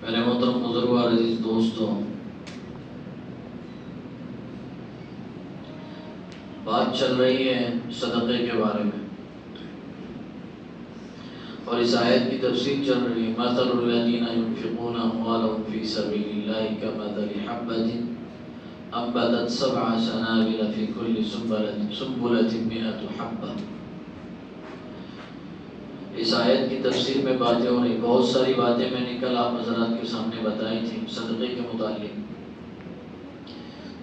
میرے محترم بزرگ اور عزیز دوستوں، بات چل رہی ہے صدقے کے بارے میں، اور اس آیت کی تفسیر چل رہی ہے مثل الذین ينفقون اموالهم فی سبیل اللہ کمثل حبۃ انبتت سبع سنابل فی کل سنبلۃ مئۃ حبۃ۔ اس آیت کی تفسیر میں باتیں ہو رہی، بہت ساری باتیں میں نے کل آپ حضرات کے سامنے بتائی تھی صدقے کے متعلق،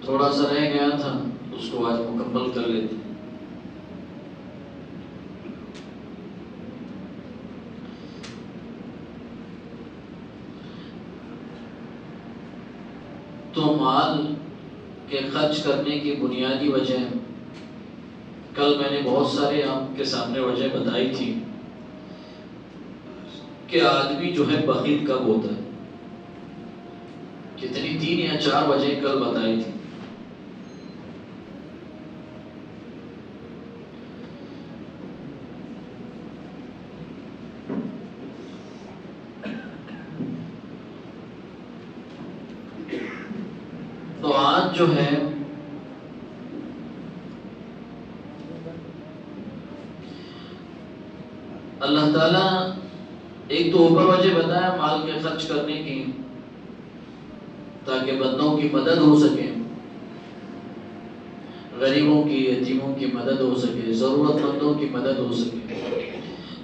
تھوڑا سا رہ گیا تھا، اس کو آج مکمل کر لیتے ہیں۔ تو مال کے خرچ کرنے کی بنیادی وجہ، کل میں نے بہت سارے آپ کے سامنے وجہ بتائی تھی کہ آدمی جو ہے بخیل کب ہوتا ہے، کتنی 3 یا 4 وجہ کل بتائی تھی۔ تو آج جو ہے اللہ تعالیٰ ایک تو اوپر وجہ بتایا مال کے خرچ کرنے کی، تاکہ بندوں کی مدد ہو سکے، غریبوں کی، یتیموں کی مدد ہو سکے، ضرورت مندوں کی مدد ہو سکے۔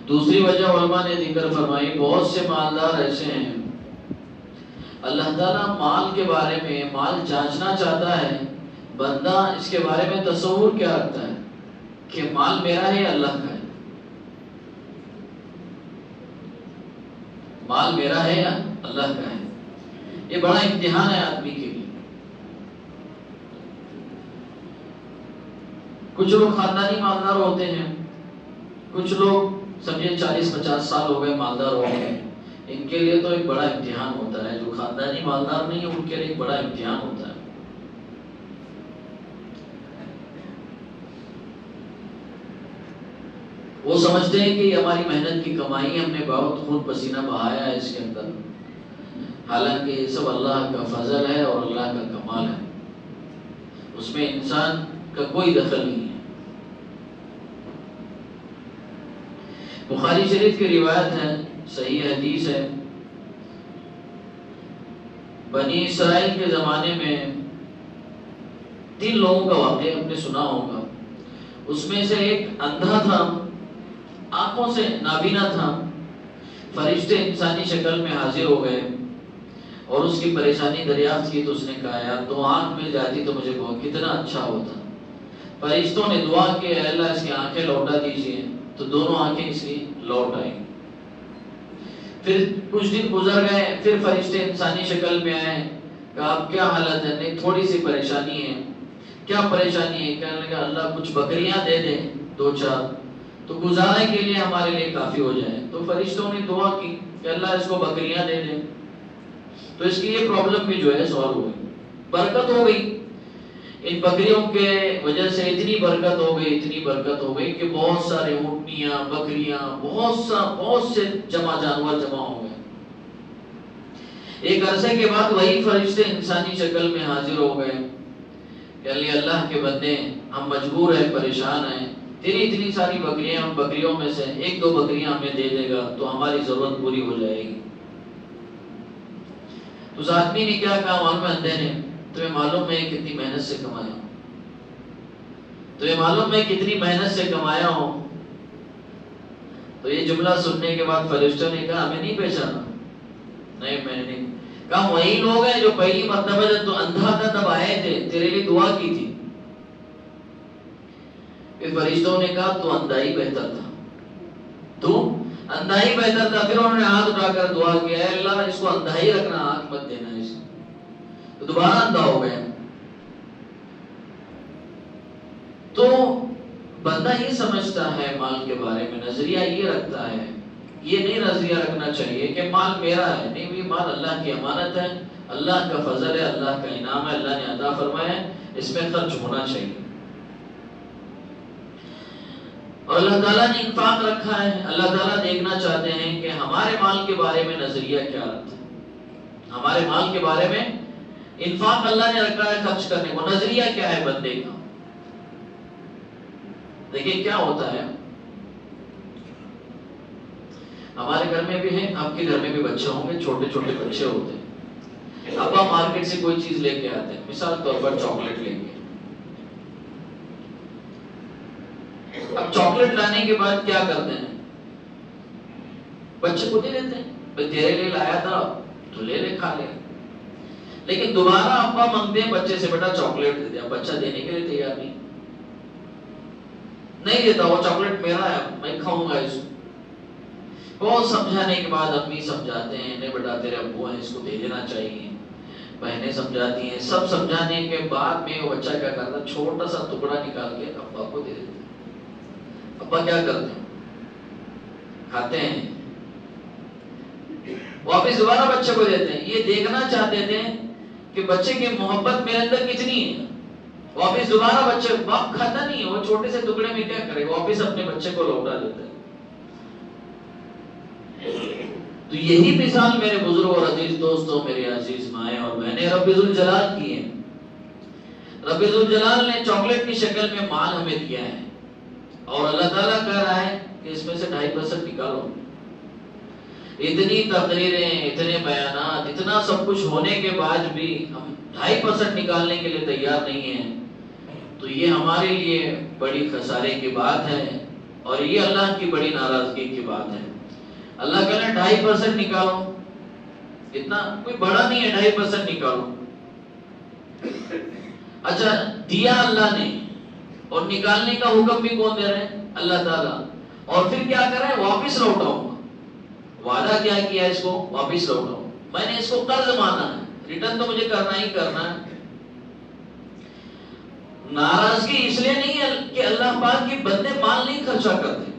دوسری وجہ علماء نے ذکر فرمائی، بہت سے مالدار ایسے ہیں اللہ تعالیٰ مال کے بارے میں مال جانچنا چاہتا ہے، بندہ اس کے بارے میں تصور کیا رکھتا ہے کہ مال میرا ہے اللہ کا ہے، مال میرا ہے یا اللہ کا ہے۔ یہ بڑا امتحان ہے آدمی کے لیے۔ کچھ لوگ خاندانی مالدار ہوتے ہیں، کچھ لوگ سمجھے 40-50 سال ہو گئے مالدار ہو گئے، ان کے لیے تو ایک بڑا امتحان ہوتا ہے۔ جو خاندانی مالدار نہیں ہے ان کے لیے ایک بڑا امتحان ہوتا ہے۔ وہ سمجھتے ہیں کہ یہ ہماری محنت کی کمائی ہے، ہم نے بہت خون پسینہ بہایا ہے اس کے اندر، حالانکہ یہ سب اللہ کا فضل ہے اور اللہ کا کمال ہے، اس میں انسان کا کوئی دخل نہیں ہے۔ بخاری شریف کی روایت ہے، صحیح حدیث ہے، بنی اسرائیل کے زمانے میں 3 لوگوں کا واقعہ ہم نے سنا ہوگا۔ اس میں سے ایک اندھا تھا، آنکھوں سے نابینا تھا۔ فرشتے انسانی شکل میں حاضر ہو گئے اور اس کی پریشانی دریافت کی، تو اس نے کہا یار 2 آنکھ مل جاتی تو مجھے بہت کتنا اچھا ہوتا۔ فرشتوں نے دعا کی، اے اللہ اس کی آنکھیں لوٹا دیجیے، تو دونوں آنکھیں اس کی لوٹ آئیں۔ پھر کچھ دن گزر گئے، پھر فرشتے انسانی شکل میں آئے، کہا اب کیا حالت ہے؟ نہیں تھوڑی سی پریشانی ہے۔ کیا پریشانی ہے؟ کہنے لگا اللہ کچھ بکریاں دے دیں 2-4 تو گزارنے کے لیے ہمارے لیے کافی ہو جائے۔ تو فرشتوں نے دعا کی کہ اللہ اس کو بکریاں دے دیں، تو اس کی یہ پرابلم بھی جو ہے سالو ہو گئی، برکت ہو گئی۔ ان بکریوں کے وجہ سے اتنی برکت ہو گئی کہ بہت سارے اونٹنیاں، بکریاں، بہت سے جانور جمع ہو گئے۔ ایک عرصے کے بعد وہی فرشتے انسانی شکل میں حاضر ہو گئے کہ اللہ کے بندے ہم مجبور ہیں، پریشان ہیں، تیری اتنی ساری بکریاں، ہم بکریوں میں سے 1-2 بکریاں ہمیں دے دے گا تو ہماری ضرورت پوری ہو جائے گی۔ تو اس آدمی نے کیا کہا، معلوم ہے اندھے نے، تمہیں معلوم ہے کتنی محنت سے کمایا ہوں، تمہیں معلوم ہے کتنی محنت سے کمایا ہوں۔ تو یہ جملہ سننے کے بعد فرشتوں نے کہا ہمیں نہیں پہچانا؟ نہیں میں نے نہیں کہا، وہی لوگ ہیں جو پہلی مرتبہ جب تو اندھا تھا تب آئے تھے، تیرے لیے دعا کی تھی۔ پھر فرشتوں نے کہا تو اندھا ہی بہتر تھا، تو اندھا ہی بہتر تھا۔ پھر انہوں نے ہاتھ اٹھا کر دعا کیا، اے اللہ اس کو اندھا ہی رکھنا، آنکھ مت دینا اس کو۔ تو دوبارہ اندھا ہو گیا۔ تو بندہ یہ سمجھتا ہے مال کے بارے میں، نظریہ یہ رکھتا ہے، یہ نہیں نظریہ رکھنا چاہیے کہ مال میرا ہے، نہیں، یہ مال اللہ کی امانت ہے، اللہ کا فضل ہے، اللہ کا انعام ہے، اللہ نے عطا فرمایا ہے، اس میں خرچ ہونا چاہیے۔ اور اللہ تعالیٰ نے انفاق رکھا ہے، اللہ تعالیٰ دیکھنا چاہتے ہیں کہ ہمارے مال کے بارے میں نظریہ کیا رکھتا ہے۔ ہمارے مال کے بارے میں انفاق اللہ نے رکھا ہے خرچ کرنے کو، نظریہ کیا ہے بندے کا؟ دیکھیں کیا ہوتا ہے، ہمارے گھر میں بھی ہیں، آپ کے گھر میں بھی بچے ہوں گے، چھوٹے چھوٹے بچے ہوتے ہیں، ابا مارکیٹ سے کوئی چیز لے کے آتے ہیں، مثال طور پر چاکلیٹ لیں گے، اب چاکلیٹ لانے کے بعد کیا کرتے ہیں؟ بچے کو دے دیتے ہیں، بھائی تیرے لیے لایا تھا تو لے لے کھا لے، لیکن دوبارہ ابا مانگتے ہیں بچے سے بیٹا چاکلیٹ دے دیا، بچہ دینے کے لیے تیار نہیں دیتا، وہ چاکلیٹ میرا ہے میں کھاؤں گا اس کو۔ بہت سمجھانے کے بعد امی سمجھاتے ہیں نہیں بیٹا تیرے ابو ہیں، اس کو دے دینا چاہیے، بہنیں سمجھاتی ہیں، سب سمجھانے کے بعد میں وہ بچہ کیا کرتا ہے، چھوٹا سا ٹکڑا نکال کے ابا کو دے دیتا ہے۔ ابا کیا کرتے ہیں؟ کھاتے ہیں، واپس دوبارہ بچے کو دیتے ہیں۔ یہ دیکھنا چاہتے تھے کہ بچے کی محبت میرے اندر کتنی ہے، واپس دوبارہ بچے، باپ کھاتا نہیں ہے، وہ چھوٹے سے ٹکڑے میں کیا کرے، واپس اپنے بچے کو لوٹا دیتا ہے۔ تو یہی مثال میرے بزرگ اور عزیز دوستوں، میرے عزیز مائیں اور بہنیں رب ذوالجلال کی ہے۔ رب ذوالجلال نے چاکلیٹ کی شکل میں مال ہمیں دیا ہے، اور اللہ تعالیٰ کہہ رہا ہے کہ اس میں سے 2.5% نکالو۔ اتنی تقریریں، اتنے بیانات، اتنا سب کچھ ہونے کے بعد بھی ہم 2.5% نکالنے کے لیے تیار نہیں ہیں، تو یہ ہمارے لیے بڑی خسارے کی بات ہے، اور یہ اللہ کی بڑی ناراضگی کی بات ہے۔ اللہ کہہ رہے ہیں 2.5% نکالو، اتنا کوئی بڑا نہیں ہے، 2.5% نکالو۔ اچھا دیا اللہ نے، اور نکالنے کا حکم بھی کون دے رہے ہیں؟ اللہ تعالیٰ۔ اور پھر کیا کر رہے ہیں؟ واپس لوٹاؤں گا، وعدہ کیا کیا اس کو؟ واپس لوٹاؤں، میں نے اس کو قرض مانا ہے، ریٹرن تو مجھے کرنا ہی کرنا ہے۔ ناراضگی اس لیے نہیں ہے کہ اللہ پاک کے بندے مال نہیں خرچہ کرتے،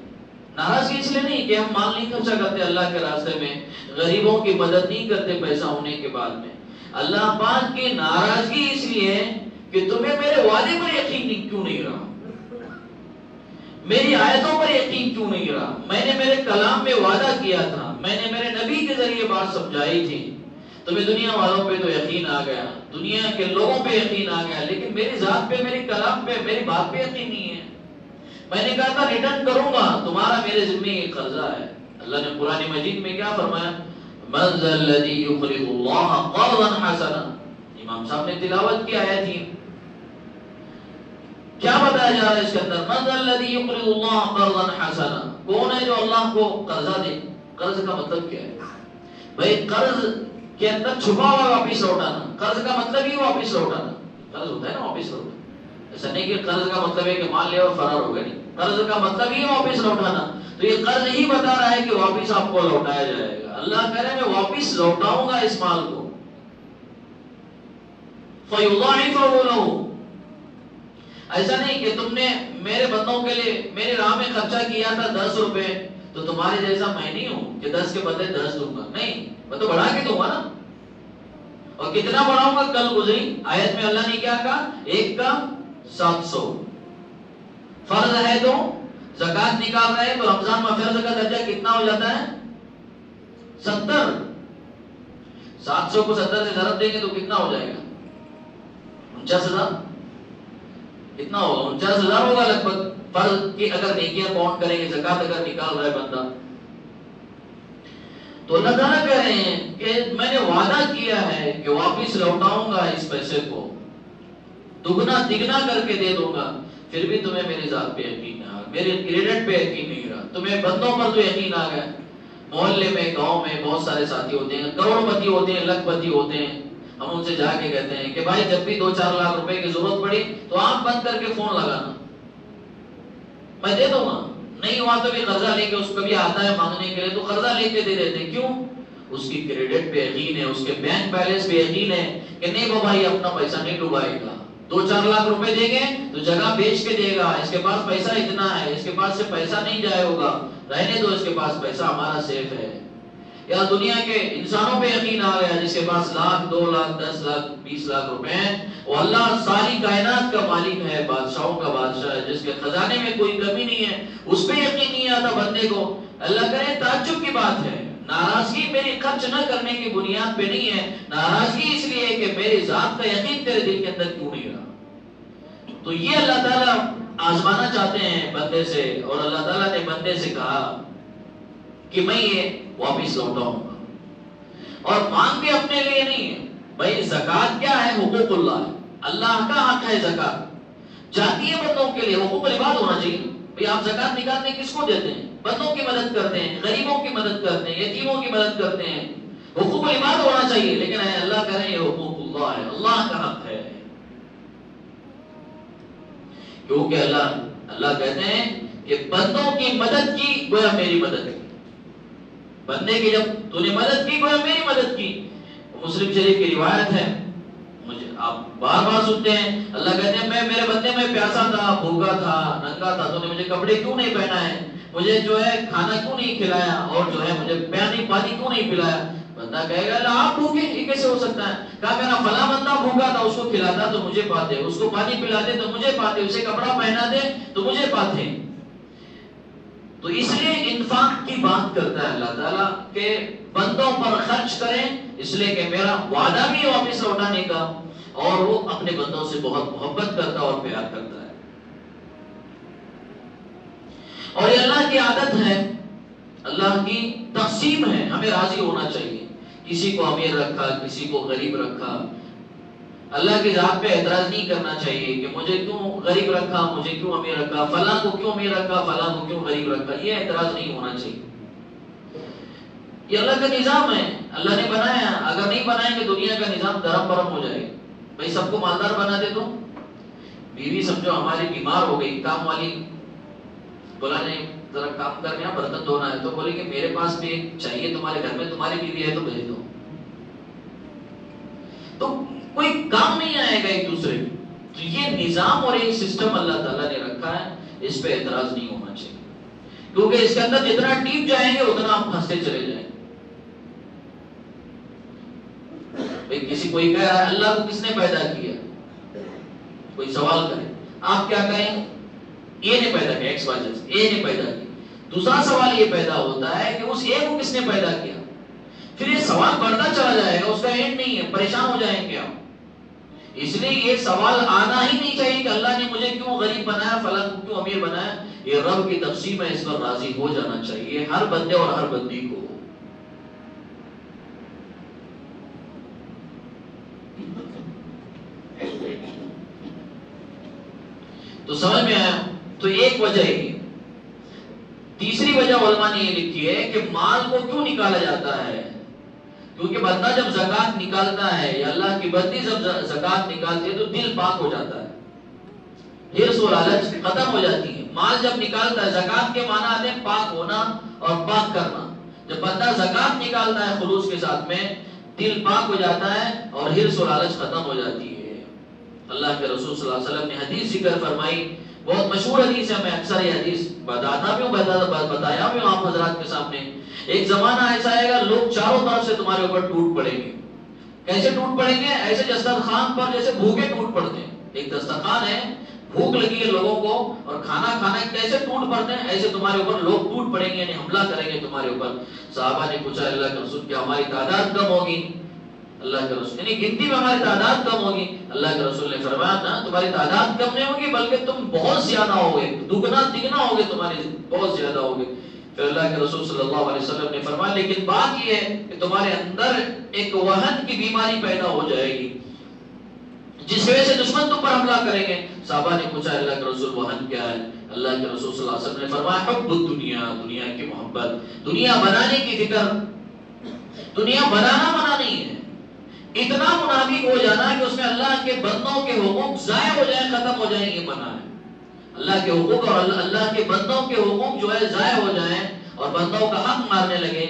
ناراضگی اس لیے نہیں کہ ہم مال نہیں خرچہ کرتے اللہ کے راستے میں، غریبوں کی مدد نہیں کرتے پیسہ ہونے کے بعد میں۔ اللہ پاک کی ناراضگی اس لیے ہے کہ تمہیں میرے وعدے پر یقین کیوں نہیں رہا، میری آیتوں پر یقین کیوں نہیں رہا؟ میں نے میرے کلام میں وعدہ کیا تھا، میں نے میرے نبی کے ذریعے بات سمجھائی تھی، تمہیں دنیا والوں پہ تو یقین آ گیا، دنیا کے لوگوں پہ یقین آ گیا، لیکن میری ذات پہ، میری کلام پہ، میری بات پہ یقین نہیں ہے۔ میں نے کہا تھا ریٹرن کروں گا، تمہارا میرے ذمہ یہ قرضہ ہے۔ اللہ نے قرآن مجید میں کیا فرمایا؟ من ذا الذی یقرض اللہ قرضا حسنا، امام صاحب نے تلاوت کی آیت تھی، کیا بتایا جا رہا ہے اس کے اندر؟ من ذا الذی یقرض اللہ قرضا حسنا، کون ہے جو اللہ کو قرضہ دے؟ قرض کا مطلب کیا ہے بھائی؟ قرض کے اندر چھپا ہوا واپس لوٹانا، قرض کا مطلب ہی واپس لوٹانا، قرض ہوتا ہے نا واپس لوٹانا، ایسا نہیں کہ قرض کا مطلب ہے کہ مان لے اور فرار ہو گئے، نہیں، قرض کا مطلب ہی واپس لوٹانا، تو یہ قرض ہی بتا رہا ہے کہ واپس آپ کو لوٹایا جائے گا۔ اللہ کہہ رہے ہیں میں واپس لوٹاؤں گا اس مال کو، فَيُضَاعِفَهُ لَهُ، ایسا نہیں کہ تم نے میرے بندوں کے لیے میرے راہ میں خرچہ کیا تھا 10 روپے، تو تمہارے جیسا میں نہیں ہوں کہ 10 کے بدلے 10 دوں گا، نہیں، میں تو بڑھا کے دوں گا نا، اور کتنا بڑھاؤں گا؟ کل گزری آیت میں اللہ نے کیا کہا؟ 1 کا 700، فرض ہے تو زکات نکال رہے ہیں تو رمضان میں فرض کا درجہ کتنا ہو جاتا ہے؟ 70، 700 کو 70 سے ضرب دیں گے تو کتنا ہو جائے گا؟ 49,000، کتنا ہوگا؟ 49,000 ہوگا لگ بھگ، فرض کی اگر نیکیاں کاؤنٹ کریں گے، زکات اگر نکال رہا ہے بندہ، تو اللہ تعالیٰ کہہ رہے ہیں کہ میں نے وعدہ کیا ہے کہ واپس لوٹاؤں گا اس پیسے کو، دگنا تگنا کر کے دے دوں گا، پھر بھی تمہیں میری ذات پہ یقین نہ آ، میرے کریڈٹ پہ یقین نہیں رہا، تمہیں بندوں پر تو یقین آ گیا۔ محلے میں، گاؤں میں بہت سارے ساتھی ہوتے ہیں، کروڑ پتی ہوتے ہیں، لاکھ پتی ہوتے ہیں، ہم ان سے جا کے کہتے ہیں کہ بھائی جب بھی 2-4 لاکھ روپے کی ضرورت پڑی تو آنکھ بند کر کے فون لگانا، میں دے دوں گا، نہیں ہوا تو بھی قرضہ لے کے، اس کو بھی آتا ہے مانگنے کے لیے تو قرضہ لے کے دے دیتے ہیں، کیوں؟ اس کی کریڈٹ پہ یقین ہے، اس کے بینک بیلنس پہ یقین ہے کہ نہیں بابا یہ اپنا پیسہ نہیں ڈوبائے گا، 2-4 لاکھ روپے دیں گے تو جگہ بیچ کے دے گا، اس کے پاس پیسہ اتنا ہے، اس کے پاس سے پیسہ نہیں جائے ہوگا، رہنے دو، اس کے پاس پیسہ ہمارا سیف ہے۔ یا دنیا کے انسانوں پہ یقین آ گیا جس کے پاس 1,00,000 2,00,000 10,00,000 20,00,000 روپے ہیں، وہ اللہ ساری کائنات کا مالک ہے، بادشاہوں کا بادشاہ ہے، جس کے خزانے میں کوئی کمی نہیں ہے، اس پہ یقین نہیں آتا بندے کو۔ اللہ کرے تعجب کی بات ہے ناراضگی میری خرچ نہ کرنے کی بنیاد پہ نہیں ہے، ناراضگی اس لیے کہ میری ذات کا یقین تیرے دل کے اندر کیوں نہیں رہا۔ تو یہ اللہ تعالیٰ آزمانا چاہتے ہیں بندے سے، اور اللہ تعالیٰ نے بندے سے کہا کہ میں یہ واپس لوٹاؤں گا، اور مانگ بھی اپنے لیے نہیں ہے۔ بھائی زکوٰۃ کیا ہے؟ حقوق اللہ ہے، اللہ کا حق ہے زکوٰۃ، جاتی ہے بندوں کے لیے، حقوق العباد ہونا چاہیے۔ بھئی آپ زکوٰۃ نکالنے کس کو دیتے ہیں؟ بندوں کی مدد کرتے ہیں، غریبوں کی مدد کرتے ہیں، یتیموں کی مدد کرتے ہیں، حقوق العباد ہونا چاہیے۔ لیکن اللہ کہہ رہے ہیں یہ حقوق اللہ ہے، اللہ کا حق ہے، کیونکہ اللہ کہتے ہیں کہ بندوں کی مدد کی گویا میری مدد کی، بندے کی جب تو نے مدد کی گویا میری مدد کی۔ مسلم شریف کی روایت ہے، مجھے آپ بار بار سنتے ہیں، اللہ کہتے ہیں میں میرے بندے میں پیاسا تھا، بھوکا تھا، ننگا تھا، تو نے مجھے کپڑے کیوں نہیں پہنا ہے، مجھے جو ہے کھانا کیوں نہیں کھلایا، اور جو ہے مجھے پانی کیوں نہیں پلایا۔ بندہ کہے گا اللہ آپ بھوکے، یہ کیسے ہو سکتا ہے؟ کہا میرا فلاں بندہ بھوکا تھا، اس کو کھلاتا تو مجھے پاتے، اس کو پانی پلاتے تو مجھے پاتے، اسے کپڑا پہنا دے تو مجھے پاتے۔ تو اس لیے انفاق کی بات کرتا ہے اللہ تعالیٰ کہ بندوں پر خرچ کریں، اس لیے کہ میرا وعدہ بھی واپس لوٹانے کا، اور وہ اپنے بندوں سے بہت محبت کرتا اور پیار کرتا ہے۔ اور یہ اللہ کی عادت ہے، اللہ کی تقسیم ہے، ہمیں راضی ہونا چاہیے۔ کسی کو امیر رکھا، کسی کو غریب رکھا، اللہ کی ذات پہ اعتراض نہیں کرنا چاہیے کہ مجھے کیوں غریب رکھا، مجھے کیوں امیر رکھا، فلاں کو کیوں امیر رکھا، فلاں کو کیوں غریب رکھا، یہ اعتراض نہیں ہونا چاہیے۔ یہ اللہ کا نظام ہے، اللہ نے بنایا، اگر نہیں بنائیں گے دنیا کا نظام درم برم ہو جائے گا۔ بھائی سب کو مالدار بنا دے تو بیوی سمجھو ہماری بیمار ہو گئی، کام والی بولا نہیں ذرا کام کرنے برتن دھونا ہے، تو بولے کہ میرے پاس بھی چاہیے، تمہارے گھر میں تمہاری بیوی ہے تو بھیج دو، تو کوئی کام نہیں آئے گا ایک دوسرے میں۔ تو یہ نظام اور ایک سسٹم اللہ تعالیٰ نے رکھا ہے، اس پہ اعتراض نہیں ہونا چاہیے، کیونکہ اس کے اندر جتنا ڈیپ جائیں گے اتنا آپ پھنستے چلے جائیں گے۔ کسی کوئی کہہ رہا ہے اللہ کو کس نے پیدا کیا، کوئی سوال کرے، آپ کیا کہیں؟ یہ نے پیدا کیا، ایکس وائی زیڈ، اے نے پیدا کیا۔ دوسرا سوال یہ پیدا ہوتا ہے کہ اس اے کو کس نے پیدا کیا؟ پھر یہ سوال بڑھتا چلا جائے گا، اس کا اینڈ نہیں ہے، پریشان ہو جائیں گے آپ۔ اس لیے یہ سوال آنا ہی نہیں چاہیے کہ اللہ نے مجھے کیوں غریب بنایا، فلاں کو کیوں امیر بنایا۔ یہ رب کی تقسیم ہے، اس پر راضی ہو جانا چاہیے ہر بندے اور ہر بندی کو۔ تو سمجھ میں آیا؟ تو ایک وجہ ہی، تیسری وجہ علماء نے یہ لکھی ہے کہ مال کو کیوں نکالا جاتا ہے، کیونکہ بندہ جب زکوٰۃ نکالتا ہے یا اللہ کی بندی جب زکوٰۃ نکالتی ہے تو دل پاک ہو جاتا ہے، ہرس و لالچ ختم ہو جاتی ہے۔ مال جب نکالتا ہے، زکوٰۃ کے معنی آتے ہیں پاک ہونا اور پاک کرنا۔ جب بندہ زکوٰۃ نکالتا ہے خلوص کے ساتھ میں، دل پاک ہو جاتا ہے اور ہرس و لالچ ختم ہو جاتی ہے۔ اللہ کے رسول صلی اللہ علیہ وسلم نے حدیث ذکر فرمائی، بہت مشہور حدیث ہے، میں اکثر یہ حدیث بتاتا بھی ہوں، بتایا بھی ہوں آپ حضرات کے سامنے۔ ایک زمانہ ایسا آئے گا لوگ چاروں طرف سے تمہارے اوپر ٹوٹ پڑیں گے۔ کیسے ٹوٹ پڑیں گے؟ ایسے دسترخوان پر جیسے بھوکے ٹوٹ پڑتے ہیں، ایک دسترخوان ہے، بھوک لگی ہے لوگوں کو اور کھانا کھانا ہے، کیسے ٹوٹ پڑتے ہیں، ایسے تمہارے اوپر لوگ ٹوٹ پڑیں گے، یعنی حملہ کریں گے تمہارے اوپر۔ صحابہ نے پوچھا اللہ کے رسول کیا ہماری تعداد کم ہوگی؟ اللہ کے رسول یعنی گنتی میں ہماری تعداد کم ہوگی؟ اللہ کے رسول نے فرمایا نا، تمہاری تعداد کم نہیں ہوگی بلکہ تم بہت زیادہ ہوگے، دگنا تگنا ہوگے، تمہاری بہت زیادہ ہوگے۔ پھر اللہ کے رسول صلی اللہ علیہ وسلم نے فرمایا لیکن بات یہ ہے کہ تمہارے اندر ایک وہن کی بیماری پیدا ہو جائے گی جس وجہ سے دشمن تم پر حملہ کریں گے۔ صحابہ نے پوچھا اللہ کے رسول وہن کیا ہے؟ اللہ کے رسول صلی اللہ علیہ وسلم نے فرمایا حب الدنیا، دنیا کی محبت، دنیا بنانے کی فکر۔ دنیا بنانا منع نہیں ہے، اتنا منافق ہو جانا کہ اس میں اللہ کے بندوں کے حقوق ضائع ہو جائیں، ختم ہو جائیں، یہ منع ہے۔ اللہ کے حقوق اور اللہ کے بندوں کے حقوق جو ہے ضائع ہو جائیں اور بندوں کا حق مارنے لگے،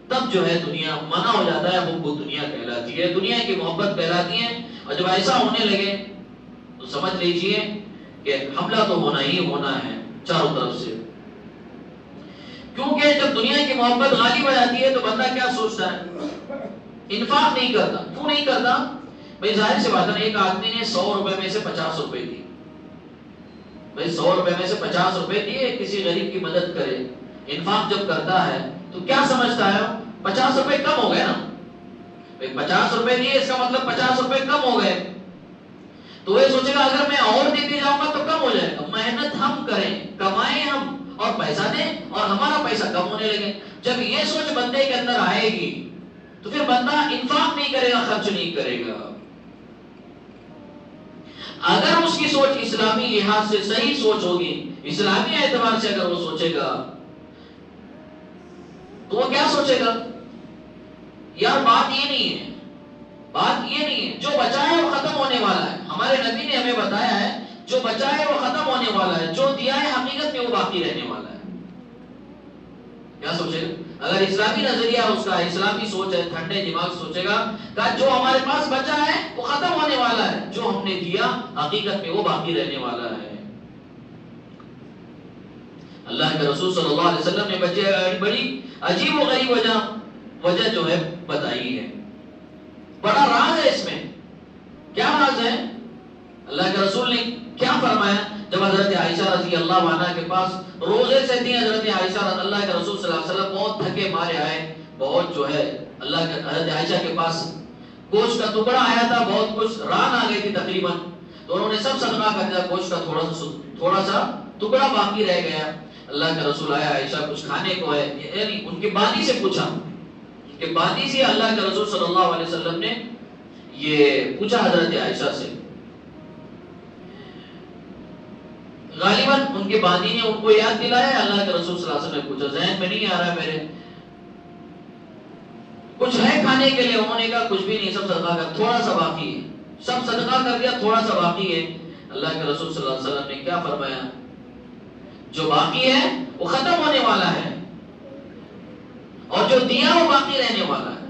تب جو ہے دنیا منع ہو جاتا ہے، حب دنیا کہلاتی ہے، دنیا کی محبت کہلاتی ہے۔ اور جب ایسا ہونے لگے تو سمجھ لیجئے کہ حملہ تو ہونا ہی ہونا ہے چاروں طرف سے، کیونکہ جب دنیا کی محبت غالب آ جاتی ہے تو بندہ کیا سوچتا ہے؟ انفاق نہیں کرتا۔ کیوں نہیں کرتا؟ بھئی ظاہر سی بات ہے، ایک آدمی نے 100 روپے میں سے 50 روپے دی، بھئی 100 روپے میں سے 50 روپے دیے، کسی غریب کی مدد کرے، انفاق جب کرتا ہے تو کیا سمجھتا ہے؟ 50 روپے کم ہو گئے نا، 50 روپے دیے اس کا مطلب 50 روپے کم ہو گئے، تو وہ سوچے گا اگر میں اور دیتے جاؤں گا تو کم ہو جائے گا۔ محنت ہم کریں، کمائیں ہم اور پیسہ دیں اور ہمارا پیسہ کم ہونے لگے۔ جب یہ سوچ بندے کے اندر آئے گی تو پھر بندہ انفاق نہیں کرے گا، خرچ نہیں کرے گا۔ اگر اس کی سوچ اسلامی لحاظ سے صحیح سوچ ہوگی، اسلامی اعتبار سے اگر وہ سوچے گا تو وہ کیا سوچے گا؟ یار بات یہ نہیں ہے، بات یہ نہیں ہے، جو بچا ہے وہ ختم ہونے والا ہے۔ ہمارے نبی نے ہمیں بتایا ہے جو بچا ہے وہ ختم ہونے والا ہے، جو دیا ہے حقیقت میں وہ باقی رہنے والا ہے۔ کیا سوچے گا؟ اگر اسلامی نظریہ اس کا اسلامی سوچ ہے، ٹھنڈے دماغ سوچے گا کہ جو ہمارے پاس بچا ہے وہ ختم ہونے والا ہے، جو ہم نے دیا حقیقت میں وہ باقی رہنے والا ہے۔ اللہ کے رسول صلی اللہ علیہ وسلم نے بڑی عجیب و غریب وجہ جو ہے بتائی ہے، بڑا راز ہے اس میں۔ کیا راز ہے؟ اللہ کے رسول نے کیا فرمایا؟ جب حضرت عائشہ رضی اللہ عنہا کے پاس روزے سے تھی، حضرت عائشہ اللہ کے رسول صلی اللہ علیہ وسلم بہت تھکے مارے آئے، بہت جو ہے اللہ کے حضرت عائشہ کے پاس گوشت کا ٹکڑا آیا تھا، بہت کچھ ران آ گئی تھی تقریباً، تو انہوں نے سب صدقہ کر دیا، گوشت کا تھوڑا سا ٹکڑا باقی رہ گیا۔ اللہ کے رسول آیا، عائشہ کچھ کھانے کو ہے، یعنی ان کے بانی سے پوچھا، ان کے بانی سے اللہ کے رسول صلی اللہ علیہ وسلم نے یہ پوچھا حضرت عائشہ سے۔ غالباً ان کے بانی نے ان کو یاد دلایا، اللہ کے رسول صلی اللہ علیہ وسلم نے پوچھا، ذہن میں نہیں آ رہا ہے میرے، کچھ ہے کھانے کے لیے؟ انہوں نے کہا کچھ بھی نہیں، سب صدقہ کر، تھوڑا سا باقی ہے، سب صدقہ کر دیا، تھوڑا سا باقی ہے۔ اللہ کے رسول صلی اللہ علیہ وسلم نے کیا فرمایا؟ جو باقی ہے وہ ختم ہونے والا ہے، اور جو دیا وہ باقی رہنے والا ہے۔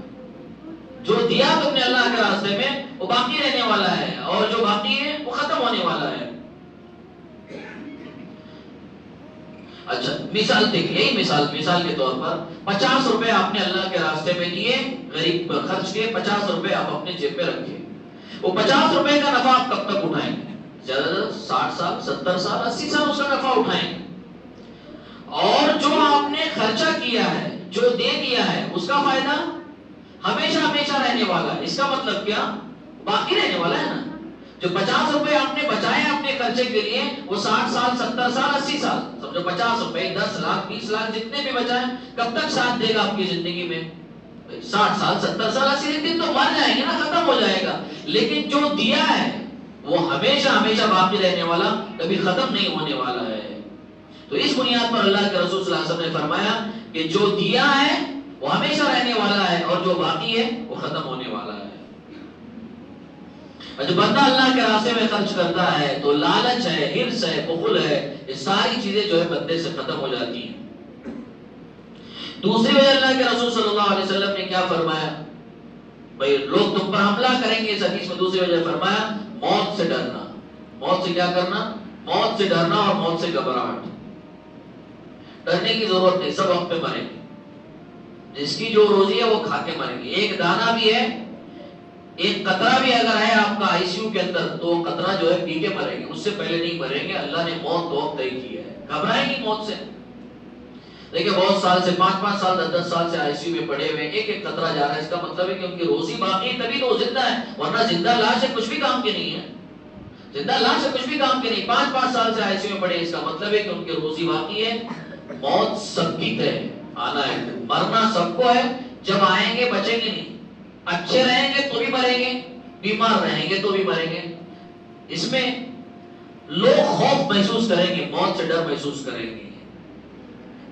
جو دیا تم نے اللہ کے راستے میں وہ باقی رہنے والا ہے، اور جو باقی ہے وہ ختم ہونے والا ہے۔ اچھا مثال دیکھیں، یہی مثال کے طور پر 50 روپے آپ نے اللہ کے راستے میں دیے، غریب پر خرچ کیے، 50 روپے آپ اپنے جیب میں رکھے، وہ 50 روپے کا نفع آپ کب تک اٹھائیں گے؟ زیادہ سے 60 سال، 70 سال، 80 سال اس کا نفع اٹھائیں گے۔ اور جو آپ نے خرچہ کیا ہے، جو دے دیا ہے، اس کا فائدہ ہمیشہ ہمیشہ رہنے والا ہے۔ اس کا مطلب کیا؟ باقی رہنے والا ہے نا۔ جو 50 روپے آپ نے بچائے اپنے خرچے کے لیے، وہ 60 سال، 70 سال، 80 سال، سمجھو 50 روپے 10 لاکھ 20 لاکھ جتنے بھی بچائیں، کب تک ساتھ دے گا آپ کی زندگی میں؟ 60 سال، 70 سال، 80 دن تو مر جائیں گے نا، ختم ہو جائے گا۔ لیکن جو دیا ہے وہ ہمیشہ ہمیشہ باقی رہنے والا، کبھی ختم نہیں ہونے والا ہے۔ تو اس بنیاد پر اللہ کے رسول صلی اللہ علیہ وسلم نے فرمایا کہ جو دیا ہے وہ ہمیشہ رہنے والا ہے، اور جو باقی ہے وہ ختم ہونے والا ہے۔ اور جب بندہ اللہ کے راستے میں خرچ کرتا ہے تو لالچ ہے، حرص ہے، بخل ہے، یہ ساری چیزیں جو ہے بندے سے ختم ہو جاتی ہیں۔ دوسری وجہ اللہ کے رسول صلی اللہ علیہ وسلم نے کیا فرمایا؟ بھئی لوگ تم پر حملہ کریں گے، اس حدیث میں دوسری وجہ فرمایا موت سے ڈرنا۔ موت سے کیا کرنا؟ موت سے ڈرنا اور موت سے گھبراہٹ۔ ڈرنے کی ضرورت نہیں، سب وقت پہ مریں گے، جس کی جو روزی ہے وہ کھا کے مریں گے۔ ایک دانہ بھی ہے، ایک قطرہ بھی اگر ہے آپ کا آئی سی یو کے اندر، تو وہ قطرہ جو ہے پی کے مریں گے، اس سے پہلے نہیں مریں گے۔ اللہ نے موت تو وقت طے کی ہے، گھبرائیں گی موت سے۔ دیکھیں بہت سال سے 5-5 سال 10-10 سال سے آئی سی یو میں پڑے ہوئے، ایک ایک قطرہ جا رہا ہے، اس کا مطلب ہے کہ ان کی روزی باقی ہے، تبھی تو وہ زندہ ہے، ورنہ زندہ لاش ہے کچھ بھی کام کے نہیں ہے، زندہ لاش ہے کچھ بھی کام کے نہیں۔ 5-5 سال سے آئی سی یو میں پڑے، اس کا مطلب ہے کہ ان کی روزی باقی ہے۔ موت سب کی طے ہے، آنا ہے، مرنا سب کو ہے، جب آئیں گے بچیں گے نہیں۔ اچھے رہیں گے تو بھی مریں گے، بیمار رہیں گے تو بھی مریں گے۔ اس میں لوگ خوف محسوس کریں گے، موت سے ڈر محسوس کریں گے۔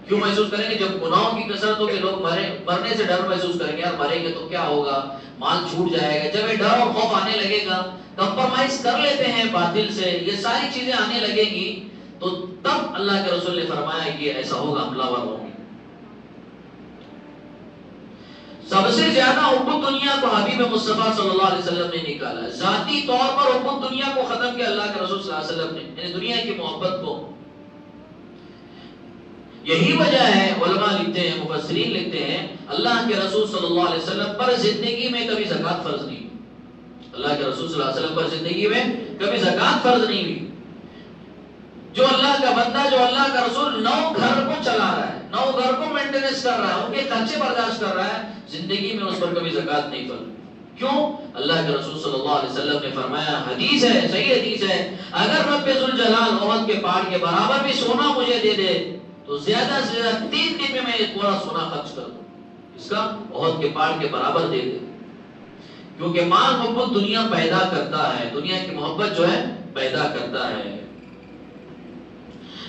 کیوں محسوس کریں گے؟ جب گناہوں کی کثرت ہو کہ لوگ مرنے سے ڈر محسوس کریں گے، یار مریں گے تو کیا ہوگا، مال چھوٹ جائے گا۔ جب یہ ڈر اور خوف آنے لگے گا، کمپرومائز کر لیتے ہیں باطل سے، یہ ساری چیزیں آنے لگے گی، تو تب اللہ کے رسول نے فرمایا یہ ایسا ہوگا، حملہ ور ہوگی۔ سب سے زیادہ حب دنیا کو حبیب مصطفیٰ صلی اللہ علیہ وسلم نے نکالا، ذاتی طور پر حب دنیا کو ختم کیا اللہ کے رسول صلی اللہ علیہ وسلم نے، یعنی دنیا کی محبت کو۔ یہی وجہ ہے، علماء لکھتے ہیں، مفسرین لکھتے ہیں، اللہ کے رسول صلی اللہ علیہ وسلم پر زندگی میں کبھی زکوٰۃ فرض نہیں ہوئی۔ اللہ کے رسول صلی اللہ علیہ وسلم پر زندگی میں کبھی زکوٰۃ فرض نہیں ہوئی۔ جو اللہ کا بندہ، جو اللہ کا رسول 9 گھر کو چلا رہا ہے، نہ وہ گھر کو مینٹیننس کر رہا ہے، ان کے خرچے برداشت کر رہا ہے، زندگی میں اس پر کبھی زکات نہیں فرض. کیوں؟ اللہ کے رسول صلی اللہ علیہ وسلم نے فرمایا، حدیث ہے، صحیح حدیث ہے، اگر رب ذوالجلال احد کے پہاڑ کے برابر بھی سونا مجھے دے دے تو زیادہ سے زیادہ 3 دن میں میں پورا سونا خرچ کر دوں، اس کا احد کے پہاڑ کے برابر دے دے. کیونکہ مال محبت دنیا پیدا کرتا ہے، دنیا کی محبت جو ہے پیدا کرتا ہے.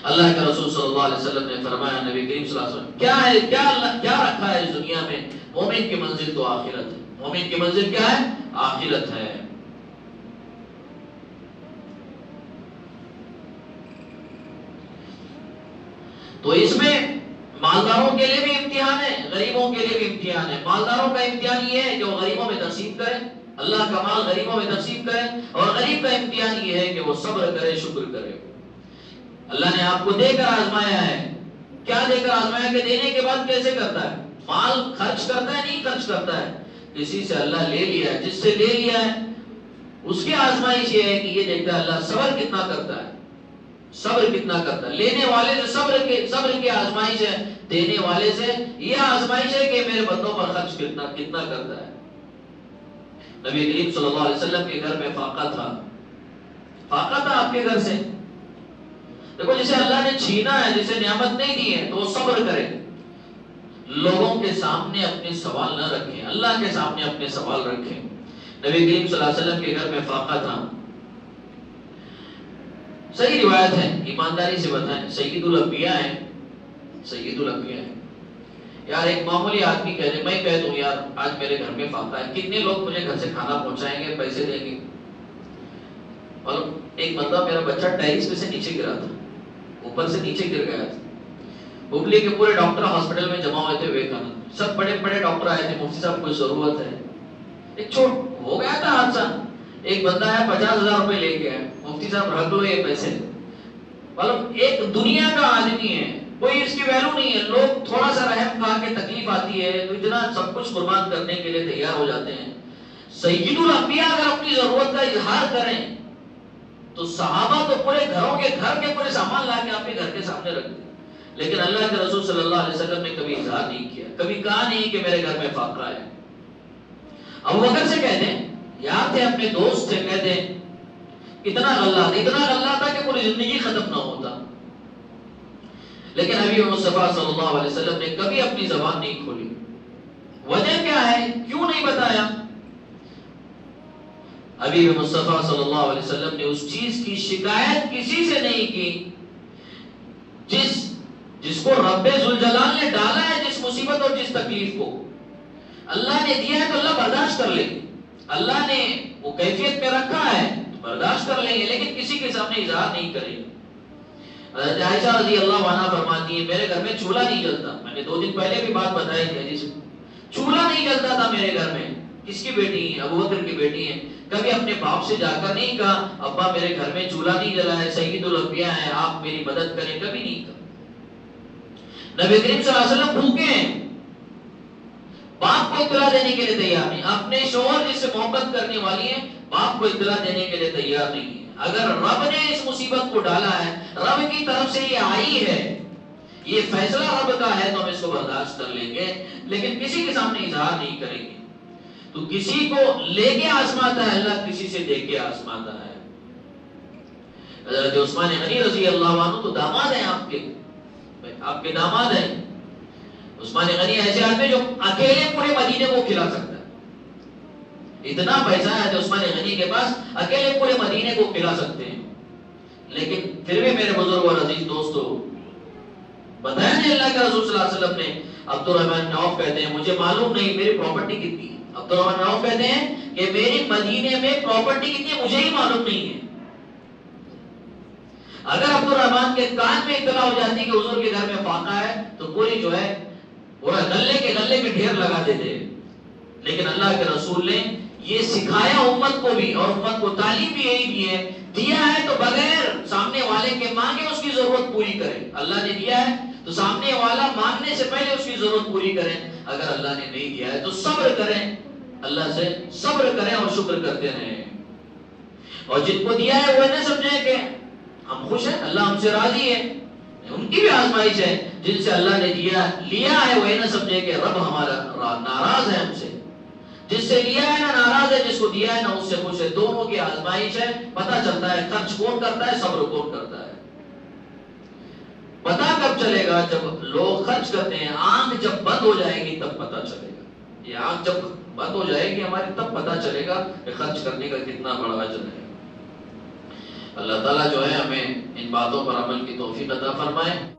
اللہ کے رسول صلی اللہ علیہ وسلم نے فرمایا، نبی کریم صلی اللہ علیہ وسلم، کیا ہے، کیا رکھا ہے اس دنیا میں؟ مومن کی منزل تو آخرت ہے. مومن کی منزل کیا ہے؟ آخرت ہے. تو اس میں مالداروں کے لیے بھی امتحان ہے، غریبوں کے لیے بھی امتحان ہے. مالداروں کا امتحان یہ ہے کہ وہ غریبوں میں تقسیم کریں، اللہ کا مال غریبوں میں تقسیم کریں، اور غریب کا امتحان یہ ہے کہ وہ صبر کرے، شکر کرے. اللہ نے آپ کو دے کر آزمایا ہے. کیا دے کر آزمایا کہ دینے کے بعد کیسے کرتا ہے؟ مال خرچ کرتا ہے؟ نہیں خرچ کرتا ہے. کسی سے اللہ لے لیا ہے، جس سے لے لیا ہے اس کی آزمائش یہ ہے کہ یہ دیکھتا ہے اللہ صبر کتنا کرتا ہے، صبر کتنا کرتا ہے. لینے والے سے صبر کی آزمائش ہے، دینے والے سے یہ آزمائش ہے کہ میرے بندوں پر خرچ کتنا کرتا ہے. نبی کریم صلی اللہ علیہ وسلم کے گھر میں فاقہ تھا آپ کے گھر سے. دیکھو، جسے اللہ نے چھینا ہے، جسے نعمت نہیں دی ہے، تو وہ صبر کرے. لوگوں کے سامنے اپنے سوال نہ رکھیں، اللہ کے سامنے اپنے سوال رکھیں. نبی کریم صلی اللہ علیہ وسلم کے گھر میں فاقہ تھا. صحیح روایت ہے، ایمانداری سے بتائیں، سید الانبیاء ہیں. یار ایک معمولی آدمی کہہ دے، میں کہہ دوں یار آج میرے گھر میں فاقہ ہے، کتنے لوگ مجھے گھر سے کھانا پہنچائیں گے، پیسے دیں گے؟ اور ایک بندہ، میرا بچہ ٹیرس پہ سے نیچے گرا تھا، اوپر سے نیچے گر گیا تھا. ہبلی کے پورے ڈاکٹر ہاسپٹل میں جمع ہوئے تھے، ویکانند سب بڑے بڑے ڈاکٹر آئے تھے، مفتی صاحب کوئی ضرورت ہے؟ ایک چھوٹ ہو گیا تھا حادثہ. ایک بندہ ہے 50,000 روپے لے کے آیا، مفتی صاحب رکھ لو یہ پیسے. مطلب ایک دنیا کا آدمی ہے، کوئی اس کی ویلو نہیں ہے. لوگ تھوڑا سا رحم کھا کے تکلیف آتی ہے تو اتنا سب کچھ قربان کرنے کے لیے تیار ہو جاتے ہیں. سید الانبیاء اگر اپنی ضرورت کا اظہار کریں تو صحابہ تو پورے گھر کے پورے سامان لا کے آپ کے گھر کے سامنے رکھ دیں. لیکن اللہ کے رسول صلی اللہ علیہ وسلم نے کبھی اظہار نہیں کیا، کبھی کہا نہیں کہ میرے گھر میں فاقہ ہے. ابوبکر سے کہتے ہیں، یاد تھے اپنے دوست سے کہتے ہیں، اتنا غلہ تھا کہ پوری زندگی ختم نہ ہوتا. لیکن حبیب مصطفیٰ صلی اللہ علیہ وسلم نے کبھی اپنی زبان نہیں کھولی. وجہ کیا ہے؟ کیوں نہیں بتایا؟ حبیب مصطفیٰ صلی اللہ علیہ وسلم نے اس چیز کی شکایت کسی سے نہیں کی جس کو رب ذوالجلال نے ڈالا ہے، جس مصیبت اور جس تکلیف کو اللہ نے دیا ہے تو اللہ برداشت کر لے. اللہ نے وہ کیفیت پہ رکھا ہے تو برداشت کر لیں گے، لیکن کسی کے سامنے اظہار نہیں کریں گے. حضرت عائشہ رضی اللہ عنہا فرماتی ہے، میرے گھر میں چولہا نہیں جلتا. میں نے 2 دن پہلے بھی بات بتائی تھی، چولہا نہیں جلتا تھا میرے گھر میں. کس کی بیٹی ہیں؟ ابوبکر کی بیٹی ہیں. کبھی اپنے باپ سے جا کر نہیں کہا ابا میرے گھر میں چولہا نہیں جلا ہے، سید الانبیاء ہیں، آپ میری مدد کریں، کبھی نہیں کہا. نبی کریم صلی اللہ علیہ وسلم بھوکے ہیں، باپ کو اطلاع دینے کے لیے تیار نہیں. اپنے شوہر جس سے محبت کرنے والی ہیں، باپ کو اطلاع دینے کے لیے تیار نہیں ہے. اگر رب نے اس مصیبت کو ڈالا ہے، رب کی طرف سے یہ آئی ہے، یہ فیصلہ رب کا ہے، تو ہم اس کو برداشت کر لیں گے، لیکن کسی کے سامنے اظہار نہیں کریں گے. تو کسی کو لے کے آزماتا ہے اللہ، کسی سے دے کے آزماتا ہے. حضرت عثمان غنی رضی اللہ عنہ تو داماد ہیں آپ کے داماد ہیں. عثمان غنی ایسے آدمی جو اکیلے پورے مدینے کو کھلا سکتا ہے. اتنا پیسہ ہے عثمان غنی کے پاس، اکیلے پورے مدینے کو کھلا سکتے ہیں. لیکن پھر بھی میرے بزرگ اور عزیز دوستو، بتایا نہیں اللہ کے رسول صلی اللہ علیہ وسلم نے. عبد الرحمن بن عوف کہتے ہیں، مجھے معلوم نہیں میری پراپرٹی کتنی ہے. عبد الرحمن بن عوف کہتے ہیں کہ میری مدینے میں پراپرٹی کتنی ہے مجھے ہی معلوم نہیں ہے. اگر عبد الرحمن کے کان میں اطلاع ہو جاتی کہ حضور کے گھر میں فاقہ ہے تو پوری جو ہے پورا غلے کے ڈھیر لگا دیتے. لیکن اللہ کے رسول نے یہ سکھایا امت کو بھی، اور امت کو تعلیم بھی یہی دی ہے، دیا ہے تو بغیر سامنے والے کے مانگے اس کی ضرورت پوری کریں. اللہ نے دیا ہے تو سامنے والا مانگنے سے پہلے اس کی ضرورت پوری کریں. اگر اللہ نے نہیں دیا ہے تو صبر کریں، اللہ سے صبر کریں اور شکر کرتے رہیں. اور جن کو دیا ہے وہ نہ سمجھیں کہ ہم خوش ہیں، اللہ ہم سے راضی ہے. ان کی بھی آزمائش ہے جن سے اللہ نے لیا ہے، وہ یہ نہ سمجھے کہ رب ہمارا ناراض ہے ہم سے، جس سے لیا ہے نہ ناراض ہے، جس کو دیا ہے نہ اس سے خوش ہے، دونوں کی آزمائش ہے۔ پتہ چلتا ہے خرچ کون کرتا ہے، صبر کون کرتا ہے۔ پتہ کب چلے گا؟ جب لوگ خرچ کرتے ہیں، آنکھ جب بند ہو جائے گی تب پتہ چلے گا، یہ آنکھ جب بند ہو جائے گی ہماری تب پتہ چلے گا کہ خرچ کرنے کا کتنا بڑا اجر ہے۔ اللہ تعالیٰ جو ہے ہمیں ان باتوں پر عمل کی توفیق عطا فرمائے۔